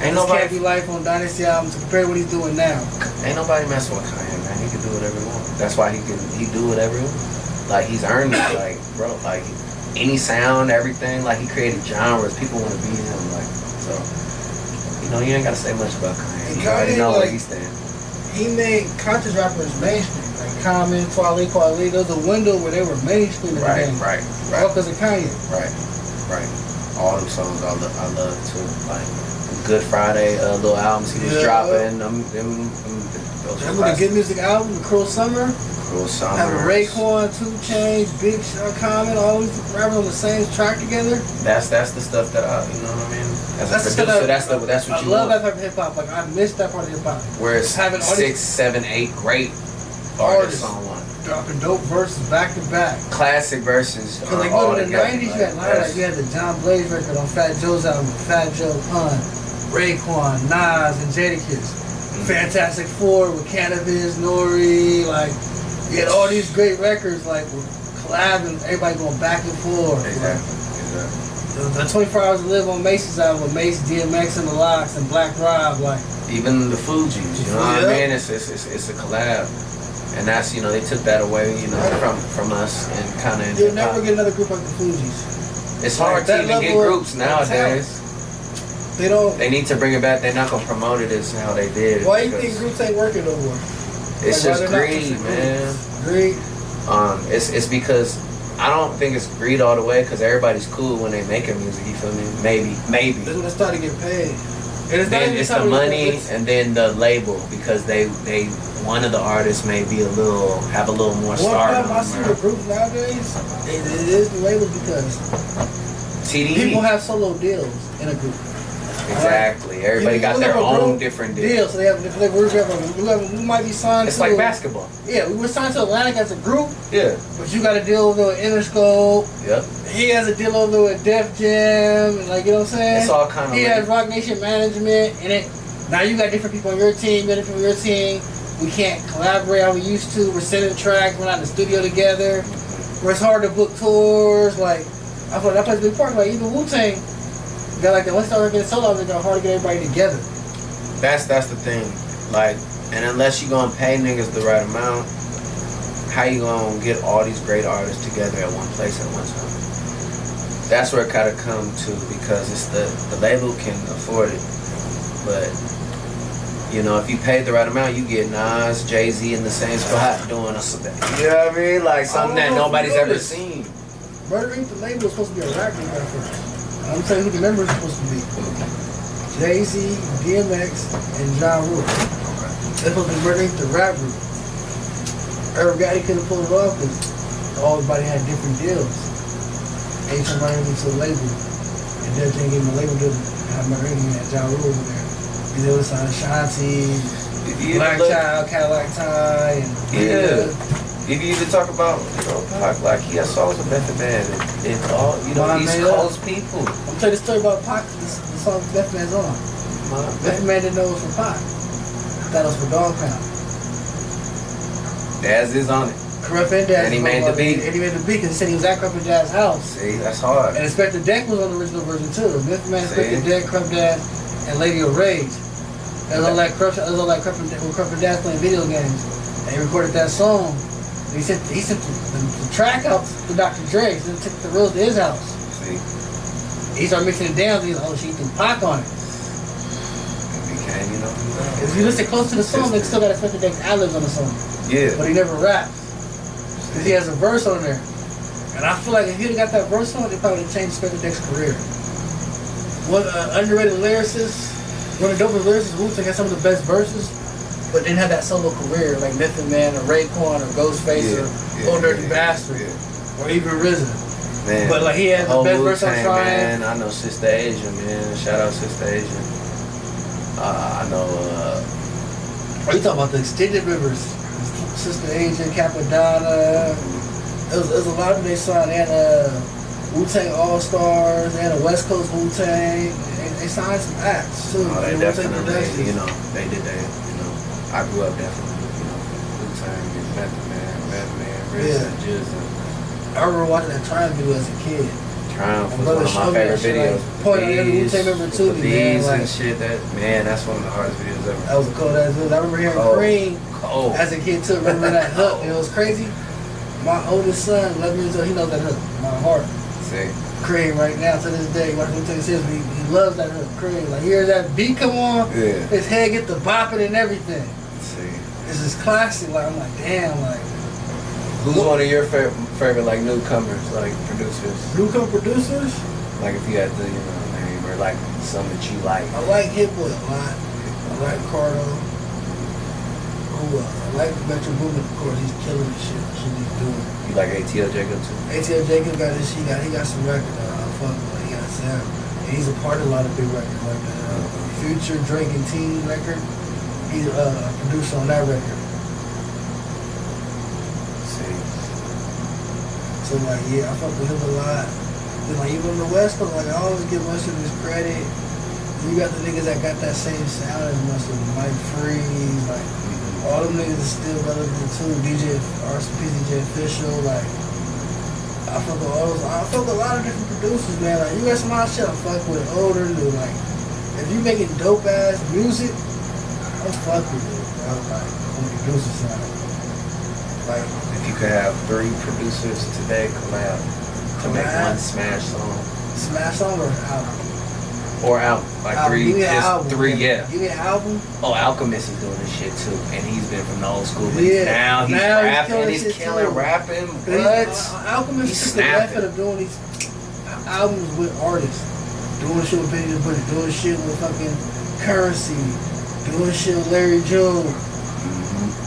Ain't Can't nobody. Be Life on Dynasty album to compare what he's doing now. Ain't nobody messing with Kanye, man. He can do whatever he wants. That's why he do whatever he wants. Like he's earned it. Like bro, like any sound, everything. Like he created genres. People want to be him. Like so. You ain't gotta say much about Kanye. You already know where he stands. He made conscious rappers mainstream. Like Common, Kweli, there's a window where they were mainstream in the game. Right. All because of Kanye. Right. All them songs I love too. Like Good Friday, little albums he was dropping. Those Remember the Good Music album, The Cruel Summer? Cruel Summer. Having Raekwon, 2 Chainz, Big Sean, Common, all these rappers on the same track together. That's the stuff that I, you know what I mean? As a That's the producer, stuff that's what you I love want. that type of hip hop. Like I miss that part of hip hop. Where it's having all 6, 7, 8 great artists on one. dropping dope verses back to back. Classic verses. Because like all look, in the together, 90s, you had like you had the John Blaze record on Fat Joe's album, Fat Joe, Pun, Raekwon, Nas, and Jadakiss. Fantastic Four with Cannabis, Nori, like you had all these great records like collabing, everybody going back and forth. Exactly. The 24 Hours to Live on Mace's album with Mace, DMX, and the Locks, and Black Rob, like Even the Fugees, you know what I mean? It's a collab. And that's, they took that away, from us and kind of. You'll never get another group like the Fugees. It's hard to even get groups nowadays. They don't. They need to bring it back. They're not gonna promote it as how they did. Why do you think groups ain't working no more? It's Like, just greed, man. Greed. It's because I don't think it's greed all the way because everybody's cool when they making music. You feel me? Maybe. That's when they start to get paid. Then it's the money, and then the label, because they one of the artists may be have a little more stardom. I see the groups nowadays, it is the label because people have solo deals in a group. Exactly. Right? Everybody got their own different deals. So we might be signed. It's like basketball. Yeah, we were signed to Atlantic as a group. Yeah. But you got a deal over with Interscope. Yep. He has a deal over with Def Jam, and like, you know what I'm saying? It's all kind of. He has Rock Nation Management, and now you got different people on your team, different people on your team. We can't collaborate how we used to. We're sending tracks. We're not in the studio together. Where it's hard to book tours. Like, I thought that plays a big part. Like, even Wu-Tang got like that. Once they start getting solo, it's hard to get everybody together. That's the thing. Like, and unless you gonna pay niggas the right amount, how you gonna get all these great artists together at one place at one time? That's where it kind of come to, because it's the label can afford it, but you know, if you pay the right amount, you get Nas, Jay-Z in the same spot doing you know what I mean? Like something that nobody's ever seen. Murder Inc. the label is supposed to be a rap group at first. I'm telling you who the members are supposed to be. Jay-Z, DMX, and Ja Rule. They're supposed to be Murder Inc. the rap group. Irv Gotti couldn't pull it off because everybody had different deals. Each time I into the label, and Def Jam gave him a label deal to have Murder Inc. and Ja Rule over there. And they was signed Shanti, Black Child, Cadillac Ty, and If you even talk about, you know, Pac, like he has songs with Method Man, and all, you know, East Coast people. I'm telling you the story about Pac, the song Method Man's on. Method Man didn't know it was for Pac. He thought it was for Dog Pound. Daz is on it. Corrupt and Daz. And he made the beat. And he made the beat because he said he was at Corrupt and Daz's house. See, that's hard. And Inspector Deck was on the original version too. Method Man, Inspector Deck, Corrupt Daz, and Lady of Rage. It was all like Corrupt and Daz playing video games. And he recorded that song. He sent the track out to Dr. Dre, so he took the reels to his house. See? He started mixing it down, so he's like, oh, she threw Pac on it. Became, you know. If you listen close to the song, they still got Inspector Deck's ad-libs on the song. Yeah. But he never raps. Because he has a verse on there. And I feel like if he'd have got that verse on, they probably would have changed Inspector Deck's career. One underrated lyricist, one of the dopest lyricists, Wu-Tang had some of the best verses, but didn't have that solo career like Method Man or Raekwon or Ghostface or Old Dirty Bastard or even RZA. Man, but like he had the best verse on Triumph. Man, I know Sister Asia, man. Shout out Sister Asia. I know. You talking about the extended members? Sister Asia, Capadonna. It was a lot of them they signed. They had Wu-Tang All-Stars. They had a West Coast Wu-Tang. They signed some acts too. Oh, they definitely, you know, they did that. You know, I grew up definitely, you know, Wu-Tang and Method Man, RZA, Jizza. I remember watching that Triumph video as a kid. Triumph was one of my favorite videos. Pointing at the Wu-Tang member too, man. Like, and shit. That's one of the hardest videos ever. That was a cold ass video. I remember hearing Cream as a kid too. Remember that hook? It was crazy. My oldest son, 11 years old, he knows that hook. My heart. See. Cream right now to this day. Watching Wu-Tang series, he loves that hook. Cream. Like, hear that beat come on, his head get the bopping and everything. See. It's just classic. Like, I'm like, damn, like. Who's one of your favorite like newcomers, like producers? Newcomer producers? Like if you had to, you know, name or like some that you like. I like Hit Boy a lot. I like Cardo. I like Metro Boomin, of course. He's killing the shit. What he's doing. You like ATL Jacob too? ATL Jacob got his shit. He got some records. I fuck with. He got sound. And he's a part of a lot of big records like that. Future, Drake and Teen record. He's a producer on that record. So like, yeah, I fuck with him a lot. Then like, even on the West Coast, like I always give most of his credit. You got the niggas that got that same sound as most of them, Mike Freeze, like all them niggas is still relevant too. DJ RCP, DJ Official, like I fuck with all those. I fuck with a lot of different producers, man. Like you got some odd shit I fuck with, older, new. Like if you making dope ass music, I fuck with it, bro. Like on the producer side. Like, if you could have 3 producers today collab to make one smash song. Smash song or album? Or album. Like album. 3, just album, 3, yeah. Give me an album. Oh, Alchemist is doing this shit too. And he's been from the old school. But yeah. Now he's rapping. He's killing rapping. What? Alchemist is the method of doing these albums with artists. Doing shit with Benny the Butcher. Doing shit with fucking Currency, doing shit with Larry June.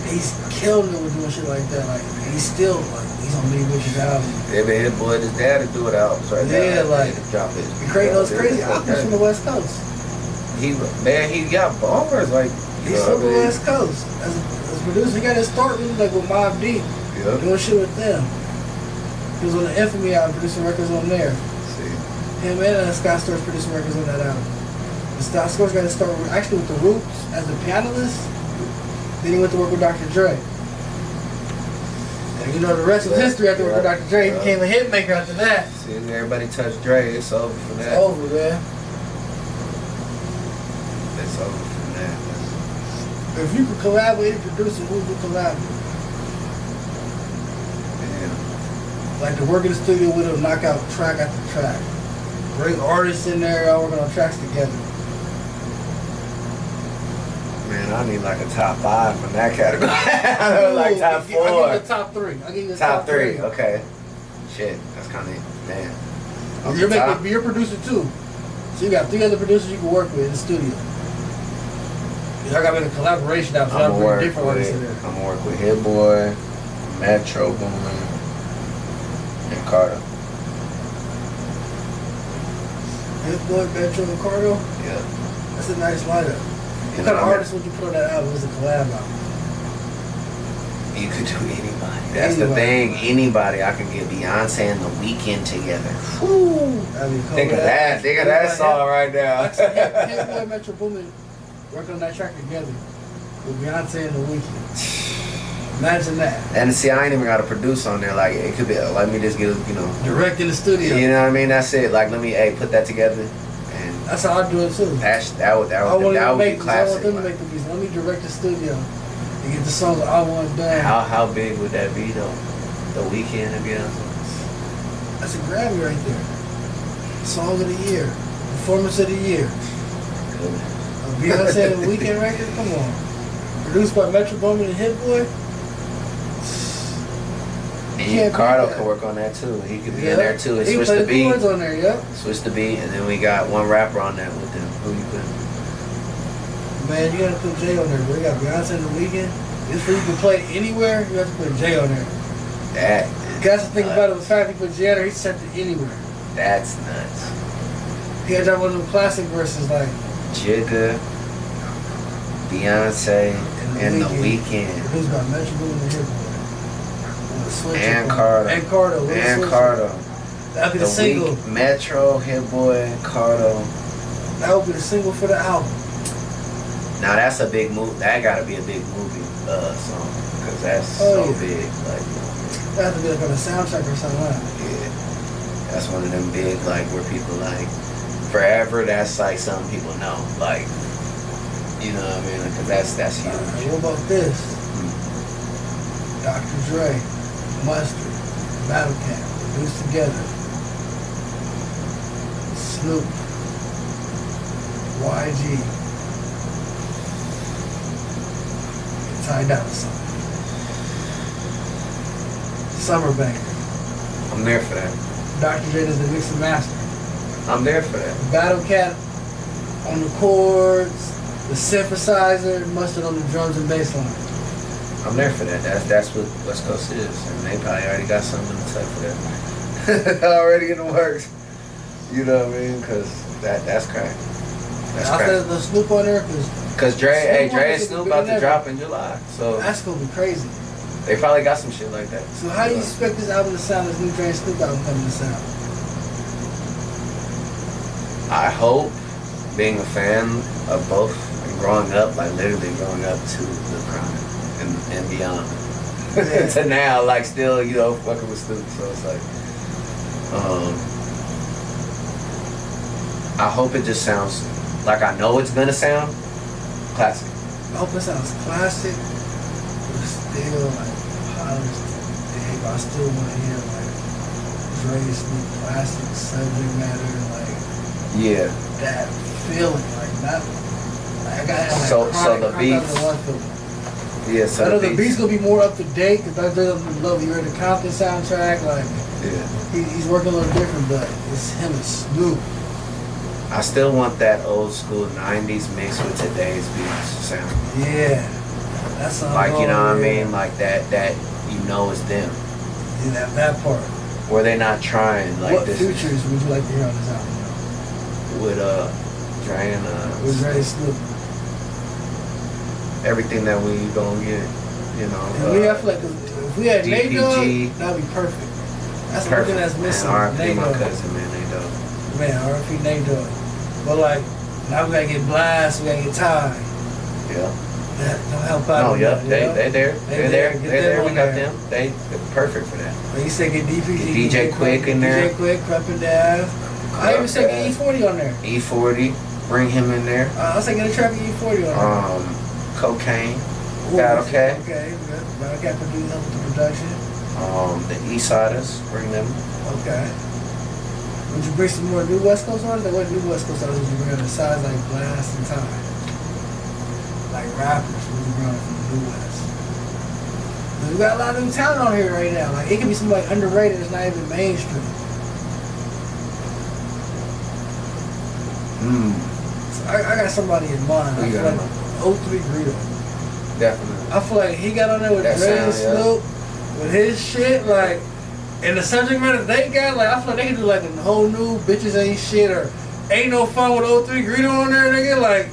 He's killing it with doing shit like that. Like he's still like he's on Lee Rich's album. Yeah, man, his boy, his dad is doing albums right now. Yeah, like drop it. Those crazy albums from the West Coast. He got bombers like. He's from the West Coast as a producer. He got his start really like with Mobb Deep, doing shit with them. He was on the Infamy album, producing records on there. See. Him and Scott Storch producing records on that album. And Scott Storch got to start actually with the Roots as a pianist. Then he went to work with Dr. Dre. And you know the rest of history after work with Dr. Dre. He became a hit maker after that. See, everybody touched Dre, it's over for that. It's over, man. It's over for that. If you could collaborate with any producer, who would you collaborate? Yeah. Like to work in the studio with him, knock out track after track. Bring artists in there, all working on tracks together. Man, I need like a top 5 from that category. Like top 4. I'll give you the top 3. I'll give you the top 3. Okay. Shit, that's kind of, man. You're a producer too. So you got 3 other producers you can work with in the studio. Y'all got to make a collaboration out. So I'm y'all bring different artists in there. I'm gonna work with Hit Boy, Metro Boomin, and Carter. Hit Boy, Metro, and Carter? Yeah. That's a nice lineup. What kind of artists would you put on that album as a collab album? You could do anybody. That's the thing. Anybody. I could get Beyonce and The Weeknd together. Woo! Think of that. Think of that song right now. Hit Boy, Metro Boomin working on that track together with Beyonce and The Weeknd. Imagine that. And see, I ain't even got to produce on there. Like, it could be, let me just get, direct in the studio. You know what I mean? That's it. Like, let me, put that together. And that's how I do it too. That would be classic. I want them to make the beats. Let me direct the studio and get the songs I want done. How big would that be though? The Weeknd and Beyonce? That's a Grammy right there. Song of the year. Performance of the year. Beyonce and The Weeknd record? Come on. Produced by Metro Boomin and Hit Boy? And Cardo can work on that too. He could be in there too. He Switch play the beat. Chords on there, yep. Switch the beat, and then we got one rapper on that with them. Who you put? Man, you gotta put Jay on there. We got Beyonce and The Weeknd. This where you can play anywhere. You have to put Jay on there. That's the thing about it. The fact he put Jay on there, he sent it anywhere. That's nuts. He had to have one of them classic verses like Jigga, Beyonce, and The Weeknd. Produced by Metro Boomin and Hit Boy. And Cardo. And Cardo. That'd be the single. Metro, Hit Boy, Cardo. That would be the single for the album. Now that's a big move. That gotta be a big movie song, cause that's so big. Like that have to be like on a soundtrack or something. Like that. Yeah, that's one of them big where people forever. That's something people know. You know what I mean? Cause that's huge. What about this? Dr. Dre, Mustard, Battle Cat, produced together. Snoop, YG. Ty Dolla $ign. Summer Banger. I'm there for that. Dr. Dre does the mix and master. I'm there for that. Battle Cat on the chords, the synthesizer, Mustard on the drums and bass line. I'm there for that. That's what West Coast is. And they probably already got something to say for that. Already in the works. You know what I mean? Because that's crack. That's crack. I the Snoop on there because Dre and Snoop about to drop in July. So that's gonna be crazy. They probably got some shit like that. So how do you expect this album to sound, this new Dre and Snoop album coming to sound? I hope, being a fan of both and growing up, literally growing up to the crime and beyond. Yeah. To now, still, fucking with Snoop. So it's I hope it just sounds like I know it's gonna sound classic. I hope it sounds classic, but still polished today. But I still want to hear Dre and Snoop classic subject matter, yeah, that feeling, not. I gotta have so the beats. Yeah, so I know the beat's gonna be more up to date because I love You're the Compton soundtrack. Yeah, he's working a little different, but it's him and Snoop. I still want that old school 90s mixed with today's beats sound. Yeah. That's like, you know what I mean? Like that you know is them. Yeah, that part. Where they not trying like what this. What features would you like to hear on this album? With Dre and with Dre and Snoop. Everything that we gonna get, you know. I feel like if we had Nate Dogg, that'd be perfect. That's the thing that's missing. R.I.P. my cousin, man, Nate Dogg. Man, R.I.P. Nate Dogg. But like, now we gotta get Blast, we gotta get Ty. Yeah. That don't help out. No, yep, they there. They're there. We got there. them. They're perfect for that. But you said get DJ Quick in there. DJ Quick, Creeping Down. I even said get E40 on there. E40, bring him in there. I said get a track of E40 on there. Cocaine. Battle Cat. Okay, good. Battle Cat produce help with the production. The Eastsiders, bring them. Okay. Would you bring some more new West Coast artists? Like what new West Coast artists would you bring on the sides like Blast and Time? Like rappers, would you bring on from the new West? Cause we got a lot of new talent on here right now. Like it could be somebody underrated that's not even mainstream. So I got somebody in mind. I feel like 03 Greedo. Definitely. I feel like he got on there with Dre and Snoop with his shit, like, and the subject matter they got, like, I feel like they can do like a whole new Bitches Ain't Shit or Ain't No Fun with 03 Greedo on there, nigga, like,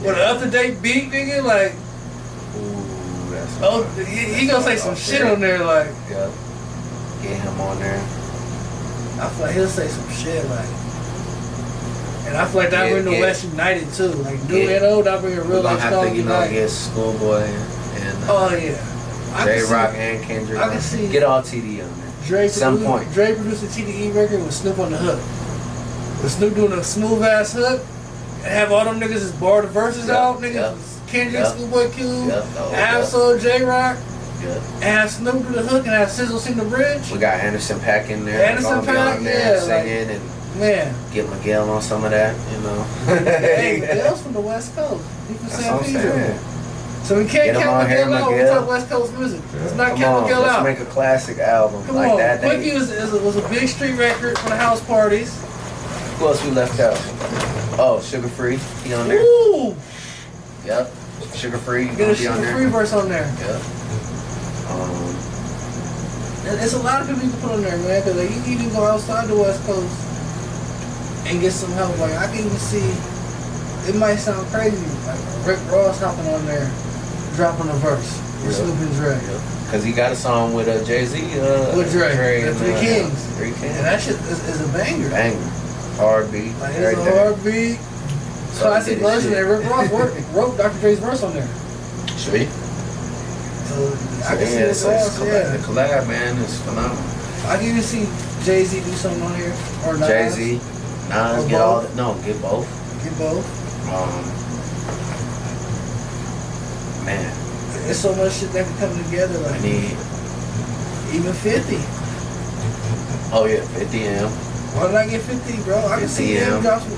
with an up-to-date beat, nigga, like, ooh, that's he gonna say some shit on there, like, yeah, get him on there. I feel like he'll say some shit, like, and I feel like that bring the West united too, like, new and old, that bring a real like strong united. Get Schoolboy and oh yeah. J-Rock and Kendrick. I can see. Get all TDE on there. Dre some point. Dre produced a TDE record with Snoop on the hook. With Snoop doing a smooth ass hook, and have all them niggas just bar the verses out, niggas. Kendrick, Schoolboy Q, Absol, J-Rock. And have Snoop do the hook and have Sizzle sing the bridge. We got Anderson .Paak in there. Anderson .Paak, yeah, singing like, and man. Get Miguel on some of that, you know. Hey, Miguel's from the West Coast. He from San Pedro. So we can't count Miguel out when we talk West Coast music. Let's not count Miguel out. Let's make a classic album. Come like on. That. Quickie was a big street record for the house parties. Who else we left out? Oh, Sugar Free. He on there. Ooh. Yep. Sugar Free. Get a Sugar Free verse on there. Yep. There's a lot of people you can put on there, man. Cause like you can even go outside the West Coast and get some help. Like I can even see. It might sound crazy, like Rick Ross hopping on there, dropping a verse with Snoop and Dre. Cause he got a song with Jay-Z. With Dre and Three Kings. Three Kings. And that shit is a banger. Banger. Hard beat. Like it's a hard beat. Classic version. And Rick Ross wrote Dr. Dre's verse on there. Sweet. So I can see Rick Ross. The collab, man, is phenomenal. I can even see Jay-Z do something on here or Nas. Jay-Z, Nas, get all that. No, get both. Get both. Man, there's so much shit that can come together. Like even 50. Oh yeah, 50 M. Why did I get 50, bro? I can see M drop some.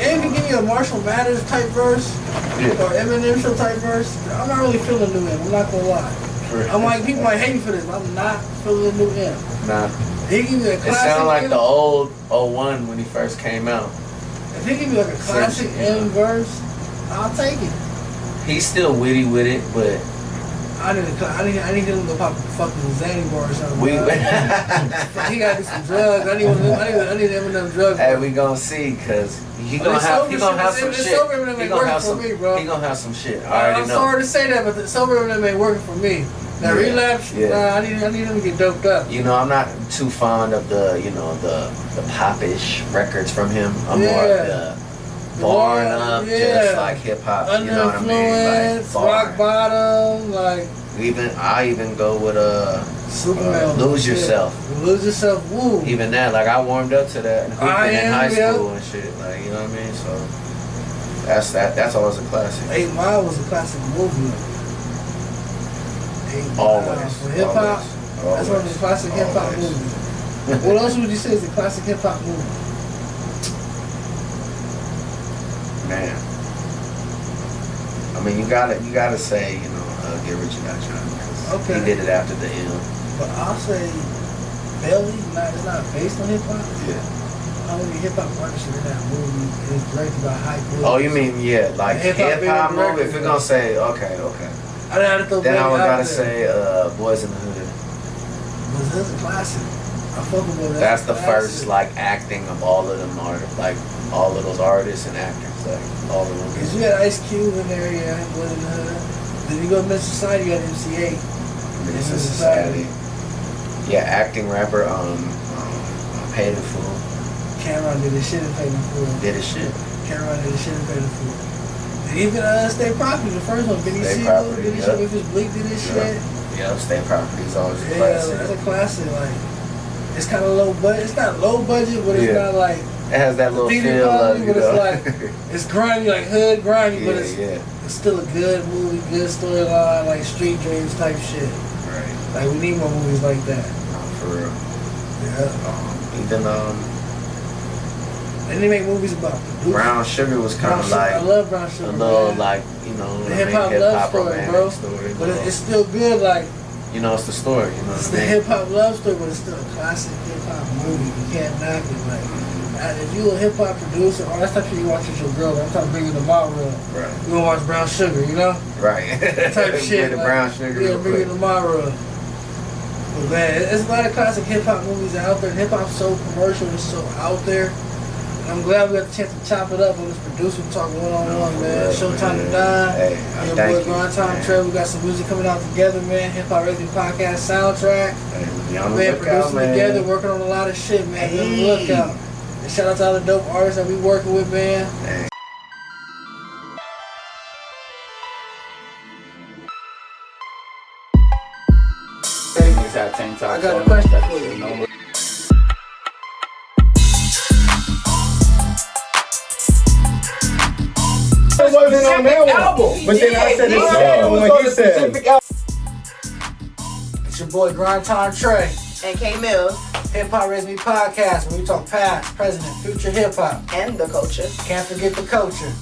M can give me a Marshall Mathers type verse or Eminem show type verse. I'm not really feeling new M. I'm not gonna lie. I'm like people might hate me for this, but I'm not feeling the new M. Nah. He give me a classic. It sounded like the old 01 when he first came out. If he give me like a classic M verse, I'll take it. He's still witty with it, but I need him to go pop a fucking Zanny bar or something. He gotta do some drugs. I need Eminem drugs. Hey, we gonna see, cause he gonna have some shit. He gonna have some shit. I already know. I'm sorry to say that, but the sober Eminem ain't working for me. That relapse, I need him to get doped up. You know, I'm not too fond of the pop-ish records from him. I'm more of the barring up, just like hip hop. You know what I mean? Like rock bottom, like. I even go with Superman. Lose Yourself. Lose Yourself. Woo. Even that, like I warmed up to that in high school and shit. Like you know what I mean? So that's always a classic. 8 Mile was a classic movie. Always. For hip hop, that's one of the classic hip hop movies. What else would you say is a classic hip hop movie? Man, I mean, you gotta say, Get Rich or Die Trying. Okay. He did it after the M. But I'll say, Belly, it's not based on hip hop. Yeah. how many hip hop artists are in that movie? It's directed by Hype Williams. Oh, you mean like Hip hip hop hop movie? director, If you're bro. gonna say okay. I had to throw Then I would Baby out gotta there. say Boys in the Hood. But that's a classic. I fuck with Boys. That's the a first classic. like acting of all of them artists, like all of those artists and actors, like all of them. Cause you had Ice Cube in there, yeah, Boys in the Hood. Then you go to Mr. Society, you got MC8. Minister Society. Yeah, acting rapper. Paid in Full. Cameron did his shit and paid him for it. Did his shit. Cameron did his shit and paid him for it. And even State Property, the first one, Benny State Siegel Property, did his yep. shit with his Bleak did his shit. Yeah, State Property's always a Yeah, classic. that's a classic. Like, it's kind of low budget. It's not low budget, but it's not like It has that little theater feel of quality, you but it's know. like it's grimy, like hood grimy, but yeah. it's still a good movie, good storyline, like Street Dreams type shit. Right. Like we need more movies like that. For real. Yeah. Even And they make movies about producers. Brown Sugar was kind of like I love Brown Sugar. a little man. like you know The hip hop love story, romantic bro. story, But it's still good. Like you know, it's the story. You know it's what the I mean? hip hop love story, but it's still a classic hip hop movie. You can't knock it. Like and if you a hip hop producer, or that's type shit you watch with your girl. I'm trying to bring you to my world. Right. You gonna watch Brown Sugar, you know? Right. Type shit. The Like, Brown Sugar. Yeah, real bring you quick. to my world. But man, it's a lot of classic hip hop movies out there. Hip hop's so commercial and so out there. I'm glad we got the chance to chop it up on this producer talk one-on-one, man. Showtime to Die. Hey, Your thank boy you, Grind Time man. Trey. We got some music coming out together, man. Hip Hop Racing Podcast soundtrack. Hey, be on the Man, lookout, producing man. together, working on a lot of shit, man. Be on the Hey. lookout. And shout out to all the dope artists that we working with, man. Hey. I got a question for you. It wasn't on that one. But then I said it's on what you said. It's your boy Grind Time Trey. And K Mills Hip Hop Raise Me Podcast, where we talk past, present, and future hip hop. and the culture. Can't forget the culture.